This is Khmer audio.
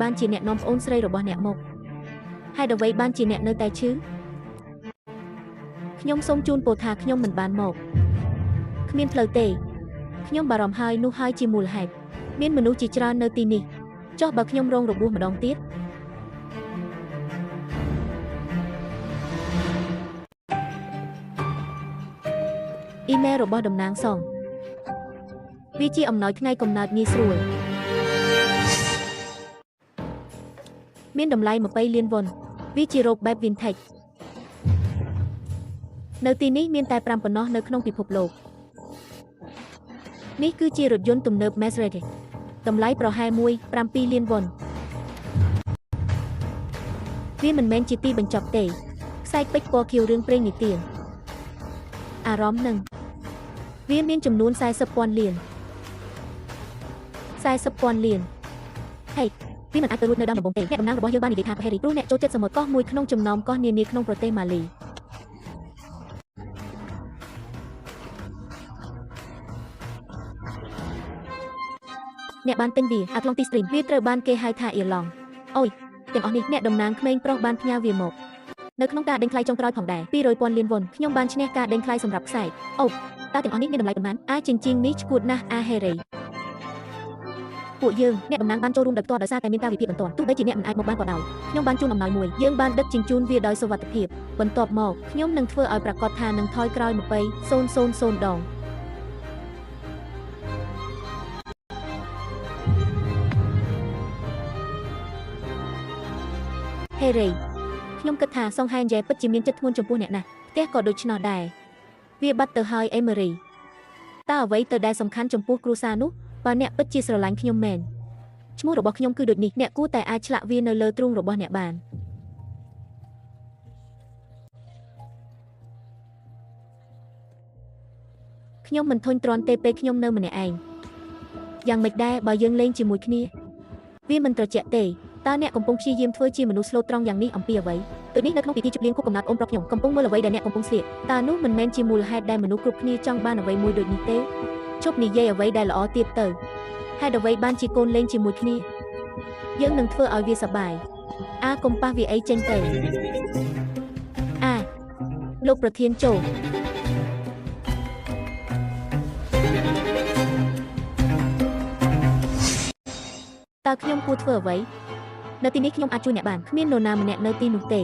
ban chỉ nẹt nom ôn srei rồi bỏ nẹt một hai đầu vậy ban chỉ nẹt nơi tay chứ nhông sông chun bồ thạc nhông mình bàn một miên phơi tề nhông bà ròm hai nu hai chi mùi hẹp miên mình nu chỉ tra nơi tì nì cho bậc nhông rong rồi buông mà đong tiết email rồi bỏ đầm nang sòng vì chi ông nói ngay cầm nạt nghi sủi miên đầm lay mà bay liên vần vì chi rộp bẹp vintage nơi tì ní miên tai pram nó nơi không bị phục lộ ní cứ chi rụt dôn tùm nợp Mercedes tầm lái pro 20 pram pi liên vần vì mình men chỉ ti bằng chọc tệ sai bách qua kiều rương preng nghỉ tiền róm nâng vì miên chùm nún sai sập quan liền sai sập quan liền hay vì mình ai tới nơi đâm bóng tệ nẹt nangរបស់យើងបាននិយាយថា Harry Pro អ្នកចូលចិត្តសមុទ្រកោះមួយក្នុងចំណោមកោះនានាក្នុងប្រទេសម៉ាលីអ្នកបានទិញវា Atlantic Stream វាត្រូវបានគេហៅថាអៀឡង់អូយទាំងអស់នេះអ្នកតំណាងក្មេងប្រុសបានផ្ញើវាមកនៅក្នុងការដេញថ្លៃចុងក្រោយផងដែរ 200,000 លានវ៉ុនខ្ញុំបានឈ្នះការដេញថ្លៃសម្រាប់ខ្សែអូតើទាំងអស់នេះមានតម្លៃប៉ុន្មានជញ្ជីងនេះឈួតណាស់Harryពួកយើងអ្នកតំណាងបានចូលរួមដោយផ្ទាល់ដោយសារតែមានការវិភាគបន្ទាន់ទោះបីជាអ្នកមិនអាចមកបានក៏ដោយខ្ញុំបានជូនអំណោយមួយយើងបានដឹកជញ្ជូនវាដោយសុវត្ថិភាពបន្ទាប់មកខ្ញុំនឹងធ្វើឲ្យប្រកាសថានឹងថយក្រោយ20,000 ដងHarry ខ្ញុំគិតថាសងហែនយ៉ែពិតជាមានចិត្តធ្ងន់ចំពោះអ្នកណាស់ផ្ទះក៏ដូច្នោះដែរវាបាត់ទៅហើយ Emery តើអ្វីទៅដែលសំខាន់ចំពោះគ្រួសារនោះបើអ្នកពិតជាស្រឡាញ់ខ្ញុំមែនឈ្មោះរបស់ខ្ញុំគឺដូចនេះអ្នកគួរតែអាចឆ្លាក់វានៅលើទ្រូងរបស់អ្នកបានខ្ញុំមិនធុញទ្រាន់ទេពេលខ្ញុំនៅម្នាក់ឯងយ៉ាងម៉េចដែរបើយើងលេងជាមួយគ្នាវាមិនត្រជាក់ទេតើអ្នកកំពុងព្យាយាមធ្វើជាមនុស្សស្លូតត្រង់យ៉ាងនេះអំពីអ្វីដូចនេះនៅក្នុងពិធីជប់លៀងខួបកំណត់អូនប្រុសខ្ញុំកំពុងមើលអ្វីដែលអ្នកកំពុងស្លៀកតើនោះមិនមែនជាមូលហេតុដែលមនុស្សគ្រប់គ្នាចង់បានអ្វីមួយដូចនេះទេជប់និយាយអ្វីដែលល្អទៀតទៅហេតុអ្វីបានជាកូនលេងជាមួយគ្នាយើងនឹងធ្វើឲ្យវាសប្បាយកុំប៉ះវាអីចេញទៅលោកប្រធានចូលតើខ្ញុំគួរធ្វើអ្វីនៅទីនេះខ្ញុំអាចជួយអ្នកបានគ្មាននរណាម្នាក់នៅទីនោះទេ